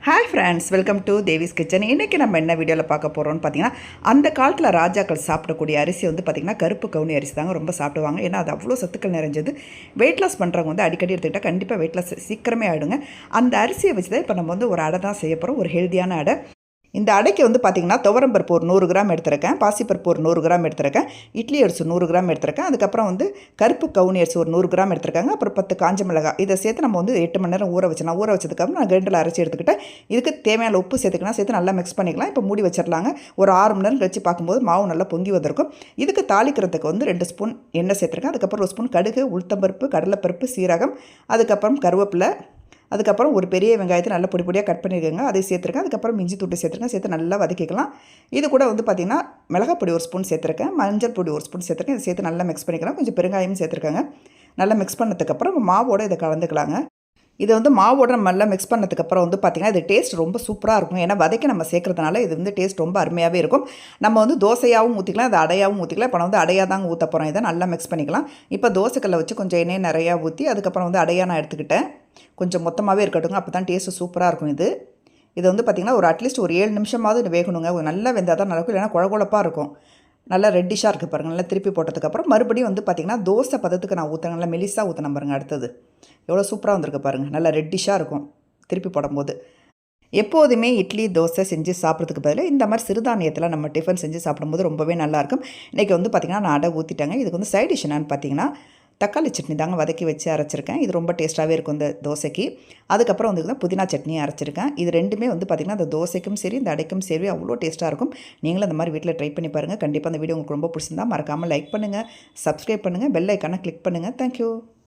Hi friends, welcome to Devi's kitchen. இன்றைக்கி நம்ம என்ன வீடியோவில் பார்க்க போகிறோம்னு பார்த்தீங்கன்னா, அந்த காலத்தில் ராஜாக்கள் சாப்பிடக்கூடிய அரிசி வந்து பார்த்திங்கன்னா கருப்பு கவுனி அரிசி தாங்க ரொம்ப சாப்பிடுவாங்க. ஏன்னா அது அவ்வளோ சத்துக்கள் நிறைஞ்சது. வெயிட் லாஸ் பண்ணுறவங்க வந்து அடிக்கடி எடுத்துக்கிட்டால் கண்டிப்பாக வெயிட் லாஸ் சீக்கிரமே ஆகிடுங்க. அந்த அரிசியை வச்சு தான் இப்போ நம்ம வந்து ஒரு அடை தான் செய்ய போகிறோம், ஒரு ஹெல்த்தியான அடை. இந்த அடைக்கு வந்து பார்த்திங்கன்னா துவரம்பருப்பு ஒரு 100 கிராம் எடுத்துருக்கேன், பாசிப்பருப்பு ஒரு 100 கிராம் எடுத்துருக்கேன், இட்லி அரிசி 100 கிராம் எடுத்துருக்கேன், அதுக்கப்புறம் வந்து கருப்பு கவுனி அரிசி ஒரு 100 கிராம் எடுத்துருக்காங்க, அப்புறம் 10 காஞ்ச மிளகாய். இதை சேர்த்து நம்ம வந்து 8 மணி நேரம் ஊற வச்சேன். ஊற வச்சதுக்கப்புறம் நான் கிரைண்டரில் அரைச்சி எடுத்துக்கிட்டேன். இதுக்கு தேவையான உப்பு சேர்த்துக்கலாம், சேர்த்து நல்லா மிக்ஸ் பண்ணிக்கலாம். இப்போ மூடி வச்சிடலாங்க. ஒரு 6 மணி நேரம் கழிச்சு பார்க்கும்போது மாவு நல்லா பொங்கி வந்திருக்கும். இதுக்கு தாளிக்கிறதுக்கு வந்து 2 ஸ்பூன் எண்ணெய் சேர்த்துருக்கேன், அதுக்கப்புறம் 1 ஸ்பூன் கடுகு, உளுத்தம்பருப்பு, கடலைப்பருப்பு, சீரகம், அதுக்கப்புறம் கருவேப்பிலை, அதுக்கப்புறம் ஒரு பெரிய வெங்காயத்தை நல்லா பொடி பொடியாக கட் பண்ணியிருக்கேங்க, அதை சேர்த்துருக்கேன். அதுக்கப்புறம் இஞ்சி தூட்டு சேர்த்துருக்கேன், சேர்த்து நல்லா வதக்கிக்கலாம். இது கூட வந்து பார்த்திங்கன்னா மிளகாய் பொடி 1 ஸ்பூன் சேர்த்துருக்கேன், மஞ்சள் பொடி 1 ஸ்பூன் சேர்த்துருக்கேன். இதை சேர்த்து நல்லா மிக்ஸ் பண்ணிக்கலாம். கொஞ்சம் பெருங்காயம் சேர்த்துருக்காங்க. நல்லா மிக்ஸ் பண்ணதுக்கப்புறம் மாவோடு இதை கலந்துக்கலாங்க. இதை வந்து மாவோட நம்ம நல்லா மிக்ஸ் பண்ணதுக்கப்புறம் வந்து பார்த்திங்கன்னா இது டேஸ்ட் ரொம்ப சூப்பராக இருக்கும். ஏன்னா வதக்கி நம்ம சேர்க்குறதுனால இது வந்து டேஸ்ட் ரொம்ப அருமையாகவே இருக்கும். நம்ம வந்து தோசையாகவும் ஊற்றிக்கலாம், அது அடையாகவும் ஊற்றிக்கலாம். இப்போ நான் வந்து அடையாக தாங்க ஊற்ற போகிறோம். இதை நல்லா மிக்ஸ் பண்ணிக்கலாம். இப்போ தோசைக்கல்லை வச்சு கொஞ்சம் எண்ணெய் நிறையா ஊற்றி அதுக்கப்புறம் வந்து அடையாக நான் எடுத்துக்கிட்டேன். கொஞ்சம் மொத்தமாகவே இருக்கட்டுங்க, அப்போ தான் டேஸ்ட்டு சூப்பராக இருக்கும். இது வந்து பார்த்திங்கன்னா ஒரு அட்லீஸ்ட் ஒரு 7 நிமிஷமாவது வேகணுங்க. நல்லா வெந்தால் தான் நல்லாயிருக்கும், இல்லைனா குழகுழப்பாக இருக்கும். நல்லா ரெட்டிஷாக இருக்குது பாருங்கள். நல்லா திருப்பி போட்டதுக்கப்புறம் மறுபடியும் வந்து பார்த்திங்கன்னா தோசை பதத்துக்கு நான் ஊற்றுறேன். நல்லா மெலிசாக ஊற்றின பாருங்கள். அடுத்தது எவ்வளோ சூப்பராக வந்திருக்கு பாருங்கள். நல்லா ரெட்டிஷாக இருக்கும் திருப்பி போடும்போது. எப்போதுமே இட்லி தோசை செஞ்சு சாப்பிட்றதுக்கு பதிலாக இந்த மாதிரி சிறுதானியத்தில் நம்ம டிஃபன் செஞ்சு சாப்பிடும்போது ரொம்பவே நல்லாயிருக்கும். இன்றைக்கி வந்து பார்த்திங்கன்னா நான் அடை ஊற்றிட்டாங்க. இதுக்கு வந்து சைட் டிஷ் என்னன்னு பார்த்தீங்கன்னா தக்காளி சட்னி தாங்க வதக்கி வச்சு அரைச்சிருக்கேன். இது ரொம்ப டேஸ்ட்டாகவே இருக்கும் இந்த தோசைக்கு. அதுக்கப்புறம் வந்து புதினா சட்னி அரைச்சிருக்கேன். இது ரெண்டுமே வந்து பார்த்திங்கன்னா அந்த தோசைக்கும் சரி இந்த அடைக்கும் சரி அவ்வளோ டேஸ்ட்டாக இருக்கும். நீங்களும் அந்த மாதிரி வீட்டில் ட்ரை பண்ணி பாருங்கள். கண்டிப்பாக அந்த வீடியோ உங்களுக்கு ரொம்ப பிடிச்சிருந்தா மறக்காமல் லைக் பண்ணுங்கள், சப்ஸ்கிரைப் பண்ணுங்கள், பெல் ஐக்கானை கிளிக் பண்ணுங்கள். தேங்க்யூ.